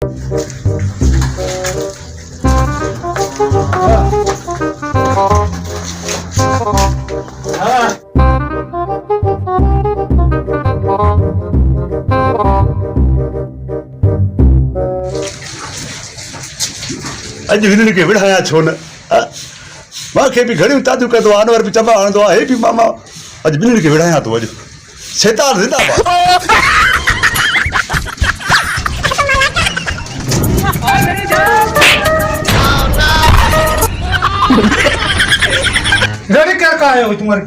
अॼु हिननि खे विढ़ाया छो न मूंखे बि घणियूं तादियूं कंदो आहे अनवर बि चंबा हणंदो आहे हे बि मामा अॼु ॿिन्हिनि खे विढ़ाया थो अॼु शैतान ज़िंदाबाद रेडी क्या का है तुम्हारे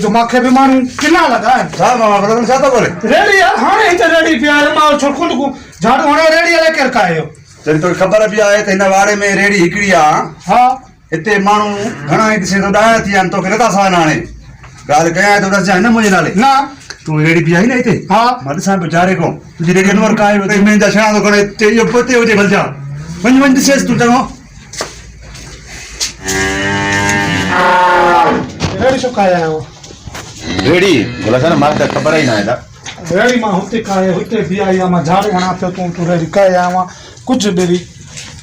जो माखे भी मारू किला लगा है हा मामा बराबरि छा थो करे रेडी यार हाणे हिते रेडी पिया मां छोकन को झाड़ू हाणे रेडी वाले कर का है जॾहिं तोखे ख़बर बि आहे त हिन वाड़े में रेड़ी हिकिड़ी आहे हां हिते माण्हू घणा ई ॾिसे थो ॾाया थी आहिनि तोखे नथा सवनि हाणे ॻाल्हि कयां त ॾस जाए न मुंहिंजे नाले ना तूं रेड़ी पी आई न हिते हां मां ॾिसां पियो चारे को तुंहिंजी रेड़ी अनवर का आहे में जा छणा थो करे इहो पोते हुजे भलजा वञ ॾिसेसि तूं चङो रेडी छो का है रेडी बोला था ना मां त ख़बर ई न आहे रेडी मां हुते का है हुते भी आई मां झाड़ू हणा पियो तूं रेडी का है कुछ बेरी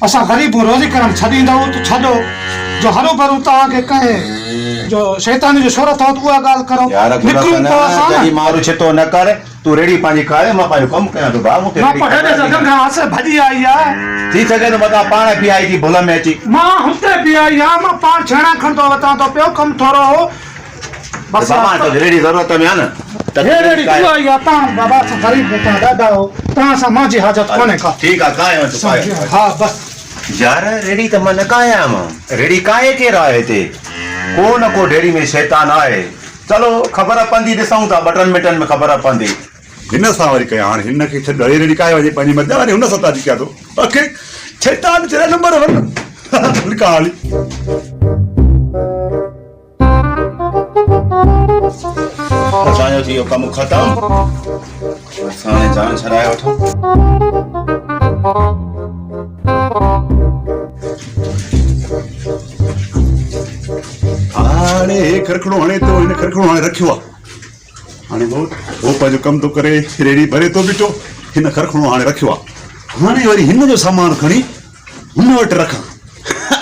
असां गरीब रोजी करम छॾींदा तो छॾो जो हरू भरू तव्हांखे कहे जो शैतानी जो शोरत हो उहा ॻाल्हि करो यार निकरूं था असां जॾहिं मारू छितो न कर तूं रेडी पंहिंजी काए मां पंहिंजो कमु कयां थो भाउ मूंखे मां पढ़े सघां खां असे भॼी आई आहे थी सघे थो मथां पाण पी आई थी भुल में अची मां हुते बि आई आहे मां पाण छेणा खणंदो वठां थो पियो कमु थोरो हो बस बाबा तो रेडी ज़रूरत में आहे न हे रेडी तूं आई आहे तव्हां बाबा सां ग़रीब बेटा ॾाढा हो तव्हां सां मुंहिंजी हाजत कोन्हे का ठीकु आहे काए वञ हा बस यार रेडी त मां न काया मां रेडी काए केरु आहे हिते को न को डेरी में शैतान आहे चलो ख़बर पवंदी ॾिसूं था 2 मिंटनि में ख़बर पवंदी हिन सां वरी कयां हाणे हिन खे छॾ रेड़ी काए वञे पंहिंजी मध्य वरी हुन सां ताजी कयां थो मूंखे शैतान चए नंबर वन लिखा हाली असांजो थी वियो कमु ख़तमु असां हाणे जान छॾाए वठूं हाणे खरखड़ो हाणे तो हिन खरखड़ो हाणे रखियो आहे हाणे हो पंहिंजो कमु थो करे रेड़ी भरे थो बीठो हिन खरखड़ो हाणे रखियो आहे हाणे वरी हिन जो सामान खणी हुन वटि रखां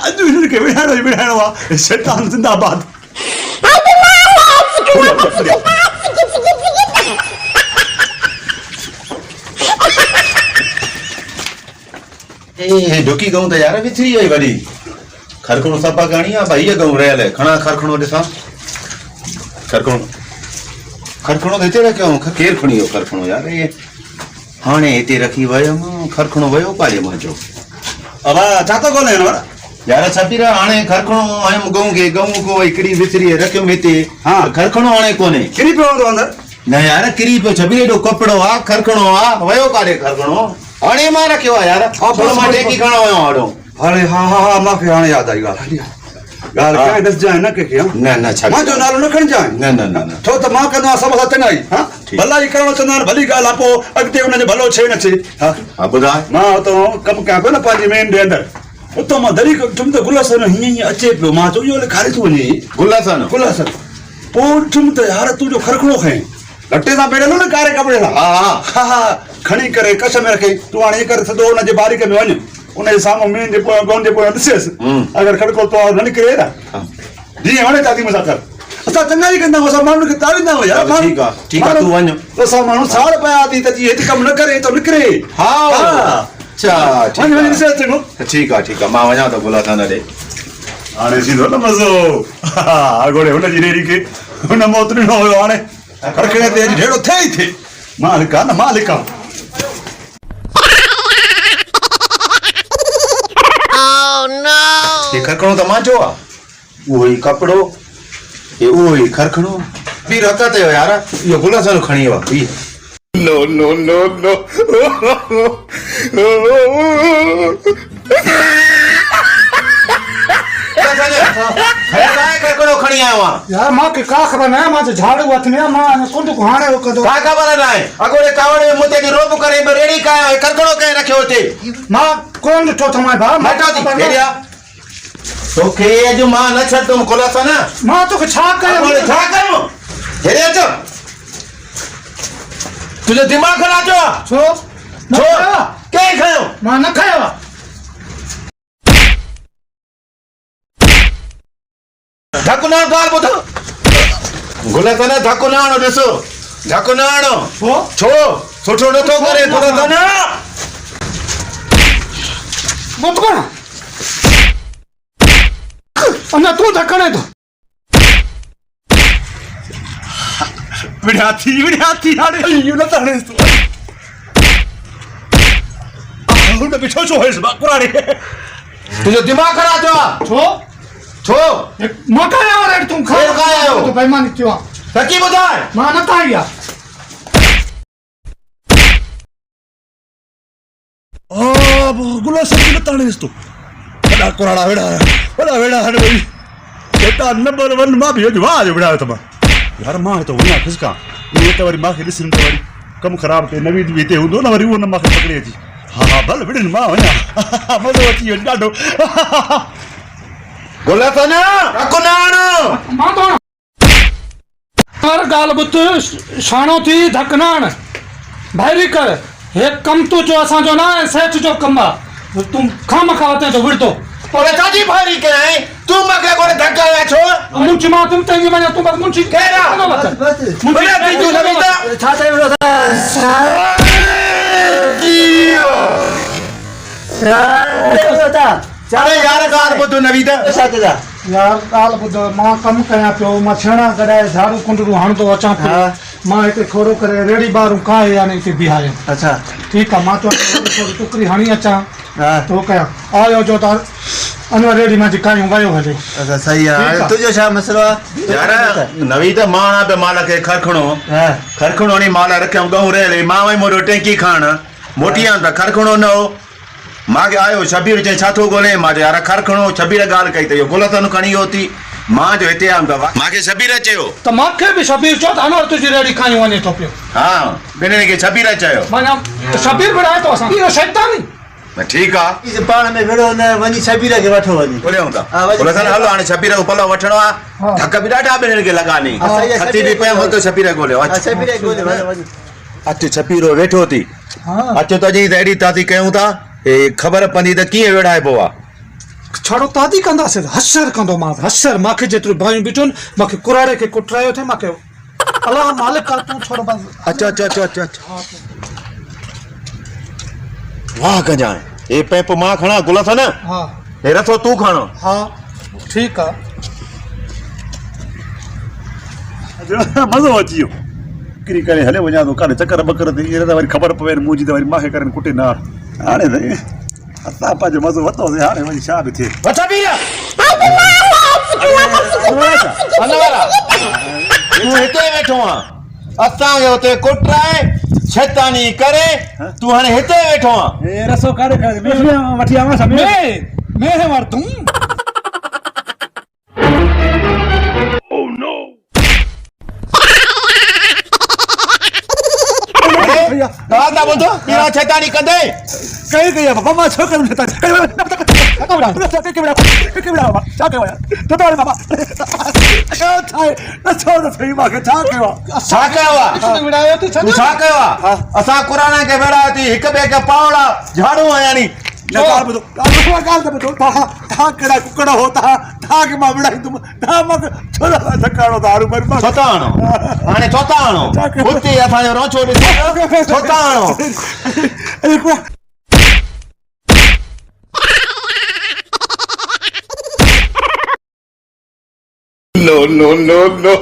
अॼु हिननि खे विढ़ाइणो आहे शैतान ज़िंदाबाद ढुकी गऊं त यार विथरी वई वॾी खरखड़ो सफ़ा करणी आहे भाई हीअ गऊं रहियल आहे खणा खरखड़ो ॾिसां खरखड़ो त हिते रखियो केरु खणी वियो खरखड़ो यार इहे हाणे हिते रखी वियुमि खरखड़ो वियो काॾे मुंहिंजो अब छा थो ॻोल्हे यार छपी रहा हाणे खरखड़ो आयुमि गऊं को हिकिड़ी विथरी रखियुमि हिते हा खरखड़ो हाणे कोन्हे किरी पियो हूंदो अंदरि न यार किरी पियो छपी एॾो कपिड़ो आहे खरखड़ो आहे वियो काॾे खरखड़ो हाणे मां रखियो आहे यार मां टेकी खणो वियो आहियां हाणे हा मूंखे हाणे यादि आई ॻाल्हि ॻाल्हि ॾिसजांइ न कंहिंखे न छा मुंहिंजो नालो न खणजांइ न छो त मां कंदो आहियां सभ सां चङाई हा भलाई करणु चवंदा आहिनि भली ॻाल्हि आहे पोइ अॻिते हुनजो भलो थिए न थिए हा ॿुधाए मां हुतां कमु कयां पियो न पंहिंजी मेन जे अंदरि उतां मां दरी ॾिठुमि त गुलसन हीअं अचे पियो मां चयो इहो खारे थो वञे गुलसन पोइ ॾिठुमि त यार तुंहिंजो खरखड़ो खईं लटे सां पेड़ियल न कारे कपिड़े सां हा खणी करे कछ में रखी तूं हाणे हीअं करे सिधो हुनजे बारीक में वञ उनजे साम्हूं मेन जे पोयां गौन जे पोयां ॾिसेसि अगरि खड़को तो न निकिरे न जीअं हाणे दादी मूंसां कर असां चङा ई कंदा आहियूं असां माण्हुनि खे तारींदा आहियूं यार ठीकु आहे तूं वञ असां माण्हू साड़ पिया थी त जीअं हिते कमु न करे त निकिरे ठीकु आहे मां वञा थो गुलासन ॾे हाणे सीधो न मज़ो अॻोड़े हुनजी रेड़ी खे हुन मौत ॾिनो हुयो हाणे खड़खड़े ते अॼु ढेड़ो थिए ई थिए मालिक आहे न मालिक आहे खरखड़ो त मां चयो आहे उहो ई कपिड़ो उहो ई खरखड़ो ॿी रकत जो यार इहो गुलसन खणी वियो आहे नो खरखड़ो खणी आयो आहे यार मूंखे का ख़बर न आहे मां झाड़ू हथ में मां कुंड को हाणे कंदो का ख़बर न आहे अॻोड़े कावड़े मुते जो रोब करे रेड़ी कायो खरखड़ो कंहिं रखियो हुते मां कोन ॾिठो थमाए भाउ मटा थी केरिया तोखे अॼु मां न छॾंदुमि गुलसन मां तोखे छा कयो हेॾे अचो तुंहिंजो दिमाग़ ख़राब थियो आहे छो मां न खायो धक्को ना गाल ॿुधो गुलसन धक्को ना आणो ॾिसो धक्को ना आणो छो सुठो नथो करे गुलसन मत कर अञा तूं धकणे थो विड़ाती हाणे इहो न ताणे तूं हुन बिठो छो हेस कुराड़े तुंहिंजो दिमाग़ ख़राब थियो आहे छो मां खायो रे तूं केरु खायो? तो बेईमानी थियो आहे सची ॿुधाए मां न खाई आहे गुलासन न ताणे तूं वॾा कुराड़ा वेड़ा हाणे वरी बेटा नंबर 1 मां बि अॼु वाह जो विड़ायो त मां यार मां तो वञा खिसका इहे त वरी मूंखे ॾिसण त वरी कमु ख़राबु थिए नवीद बि हिते हूंदो न वरी उहो न मूंखे पकड़े अची हा भले विड़नि मां वञा मज़ो अची वियो ॾाढो गुलसन धक्को ना आणो मां तो हर ॻाल्हि ॿुध शाणो थी धक न आण भाइरी कर हे कम तूं जो असांजो न आहे सेठ जो कमु आहे तूं खामखा हुते तो विड़तो ओरे छाजी भारी कयां तूं मूंखे कोन धकाया छो मुंची मां तुम तेजी वञा तूं बस मुंची केरु आहे? भले तुंहिंजो नवीदा छा चई वियो अरे यार ॻाल्हि ॿुधो नवीदा छा चई यार ॻाल्हि ॿुध मां कमु कयां पियो मां छेणा कढाए झाड़ू कुंडरू हणंदो अचां पियो मां हिते खोड़ो करे रेड़ी ॿारूं खाए यानी हिते बीहारियो अच्छा ठीकु आहे मां चवां थोरी टुकड़ी हणी अचां हा तो कयां आयो जो त अञा रेड़ी मां जिकायूं वियो हले अच्छा सही आहे ठीकु आहे। तुंहिंजो छा मसलो आहे यार नवीद मां आणा पियो माल खे खरखणो नी माल रखियऊं गहूं रहियल मां वई मोटो टैंकी खण मोटी आहियां त खरखणो न हो मांखे आयो शबीर चई छा थो ॻोल्हे मां चयो यार खरखणो शबीर ॻाल्हि कई त इहो गुलसन खणी वियो थी मां जो हिते आयुमि त मांखे शबीर चयो त मूंखे बि शबीर चयो त अनवर तुंहिंजी रेड़ी खायूं वञे थो पियो हा ॿिन्हिनि खे शबीर चयो माना शबीर विड़ाए थो असां इहो शैतानी ठीकु आहे पाण में विड़ो न वञी शबीर खे वठो वञी ॻोल्हियूं था हा, वञी। गुलसन हलो हाणे शबीर जो पलो वठणो आहे हा। धक बि ॾाढा ॿिन्हिनि खे लॻा नी हा, सही आहे, खती बि पियमि त शबीर ॻोल्हियो शबीर खे ॻोल्हे वञ अचु छपीरो वेठो थी हा अचो त जी त अहिड़ी ताती कयूं था हे ख़बर पवंदी त कीअं विड़ाइबो आहे छाड़ो तादी कंदासीं हसर कंदो मां हसर मूंखे जेतिरो भाइयूं बीठो मूंखे कुराड़े खे कुटरायो थिए मूंखे अलाह मालिक आहे तूं थोरो बस अच्छा वाह गंजाए हे पैप मां खणा गुलसन हा हे रसो तूं खण हा ठीकु आहे मज़ो अची वियो किरी करे हले वञा थो काॾे चकर बकर ते ईअं त वरी ख़बर पवे मुंहिंजी त वरी मूंखे करे कुटे न हाणे त असां पंहिंजो मज़ो वरितोसीं हाणे वरी छा बि थिए तूं हिते वेठो आहे असांखे हुते कुटाए शैतानी करे तूं हाणे हिते वेठो आहे रसो काॾे वठी आवां मैं वरतूं ॻाल्हि था ॿुधो ॿीरा शैतानी कंदे कई कई बाबा मां छो करूं छा छा कयो आहे विड़ायो थी तूं छा कयो आहे असां कुराने खे विड़ायो थी हिक ॿिए खे पावड़ा झाड़ू आया नी कहिड़ा कुकड़ हो तव्हांखे मां विड़ाईंदुमि तव्हां मूंखे छो धकाड़ो था छो था आणो हाणे छो था आणो हुते असांजो रोचो ॾिसो छो था आणो No, no, no, no.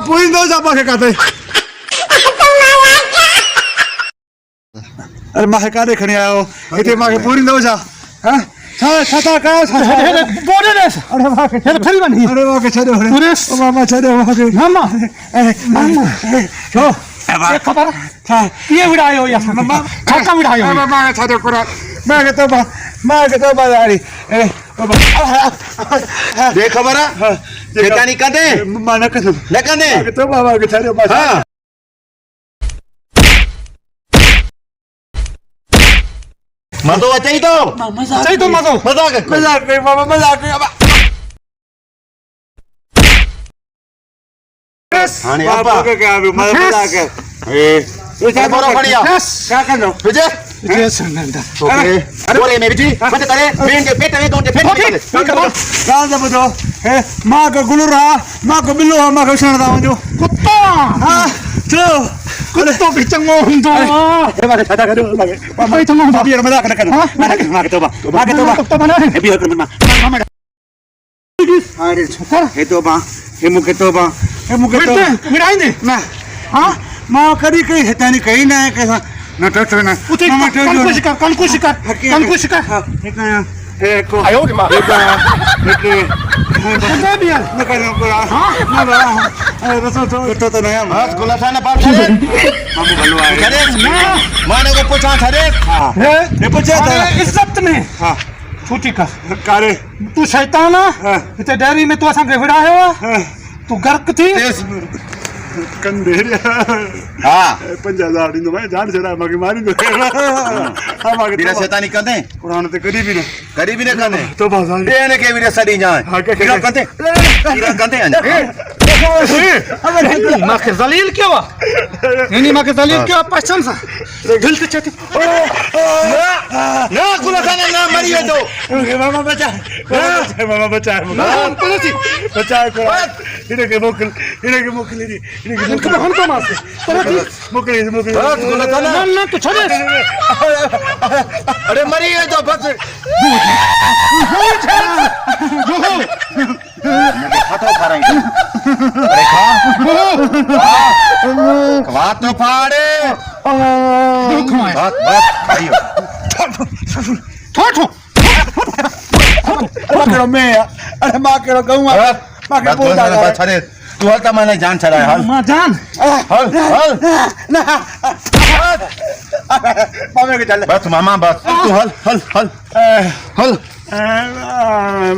पोईंदो छा मूंखे काथे अरे मूंखे काॾे खणी आयो हिते मूंखे पूरींदो छा छा था कयो छा बोले रे अरे मूंखे खणी वञी अरे मूंखे छॾियो मामा छॾियो मूंखे मामा छो ख़बर कीअं विड़ायो या छा विड़ायो मूंखे छॾियो मूंखे तो बाज़ारी दे ख़बर आहे शैतानी कंदे मां न कंदुमि न कंदे तो बाबा खे छॾियो हा मज़ो अचई थो चई थो मज़ो मज़ाक मज़ाक कई बाबा मज़ाक कई हाणे अब्बा के क्या मजा के ये क्या बोरो खड़िया क्या कर लो विजय विजय संगंदा ओके अरे बोले मैं विजय मत करे मेन के पेट में तो फेंक दे कहां से बुझो है मां का गुलू रहा मां को बिल्लो मां को छण दाऊं जो कुत्ता हां चलो कुत्तो भी चंगो हुंदो ए मां छाता करो भाई चंगो हुंदो अभी मजा कर मां के तोबा कुत्ता बना है ए भी कर मां अरे हे तोबा हे मुके तोबा हे मुके तो मिराई दे ना हां मां करी कई हतानी कई ना है कैसा ना तो ना उते कंकुश कर एको आयो रे मां लेके कंदा भी ना करो पूरा हां ना अरे रसो तो नया बस गुलासाना पाप करे मामू भलो आए करे माने को पूछा था रे है ये पूछा था इज्जत में हां छुट्टी कर कारे तू शैतान है इते डेयरी में तू असा के विड़ायो तू गर्क थी कंदे हां 5000 दी मैं जान छड़ा मगे मारी दो हां मगे तेरा शैतानी कंदे कुरान ते करी भी ना कंदे तो बाजार देने के वीरे सड़ी जाए तेरा कंदे अगर मां के जलील क्यों यानी मां के जलील क्यों पहचान सा दिल से चाहती ना गुलासाना ना मरियो तो मामा बचा बचा को इने के मोकल दी इने के हम तो मार से मोकल बस गुलासाना ना तू छोड़ अरे मरियो तो बस हाथों खराई अरे खा तो फाड़े बात आइयो ठोठो मां में अरे मां के गऊ मां के बोलता छड़े तू हल मैंने जान छड़ा है हल मां जान हल ना मामा के चल बस मामा बस तू हल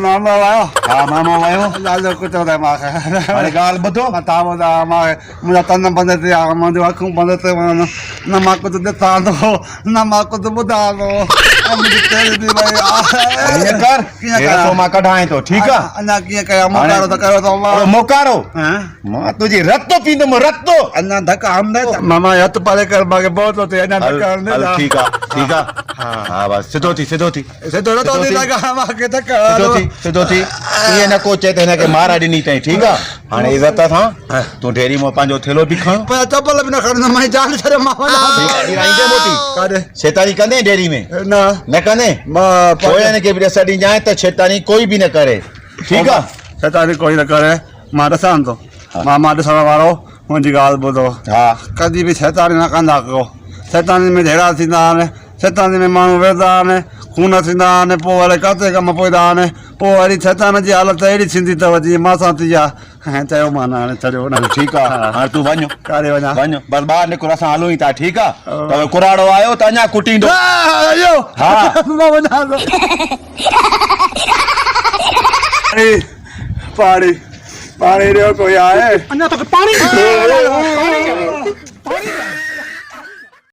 मामा वायो हां मामा वायो लाल को तो मां अरे गाल बतो बता बता मां मुझे तन बंद थे मुझे आंखों बंद थे ना मां को तो देता दो ना मां को तो बता दो मुझे तेरे भी भाई ये कर ये तो मां कढाए तो ठीक है ना किया क्या मोकारो तो करो तो और मोकारो हां मां तुझे रत्तो पींदो रत्तो अन्ना धक्का हम दे मामा हथ पाले कर मागे बहुत होते अन्ना धक्का हम दे ठीक है हां बस सिद्धो थी से तो लगा मागे धक्का सिद्धो थी ये न को चेते न के मारा ॾिनी तई ठीक है हाणे इज्जत सां तू ढेरी मो पंहिंजो थेलो बि खण पर चप्पल भी न खणना मैं जान छरे मामा ईंदे मोटी कारे शैतानी कंदे डेरी में ना न कंदे पोयन के भी सड़ी जाए त शैतानी कोई भी न करे ठीक है शैतानी कोई न करे मां ॾिसां तो मामा ॾिसण वारो मुंहिंजी ॻाल्हि ॿुधो हा कॾहिं बि शैतानी न कंदा कयो शैतानी में ढेरा थींदा आहिनि शैतानी में माण्हू वेंदा आहिनि खून थींदा आहिनि पोइ वरी किथे कमु पवंदा आहिनि पोइ वरी शैतान जी हालत अहिड़ी थींदी अथव जीअं मां सां थी आहे चयो मां हाणे चढ़ियो न ठीक है हां तू वञो कारे वञा वञो बस बाहर निकिर असां हलूं ई था ठीक आहे त कुराड़ो आयो त अञा कुटींदो आयो हा मां वञा थो पाणी ॾियो कोई आहे अन्ना तो पानी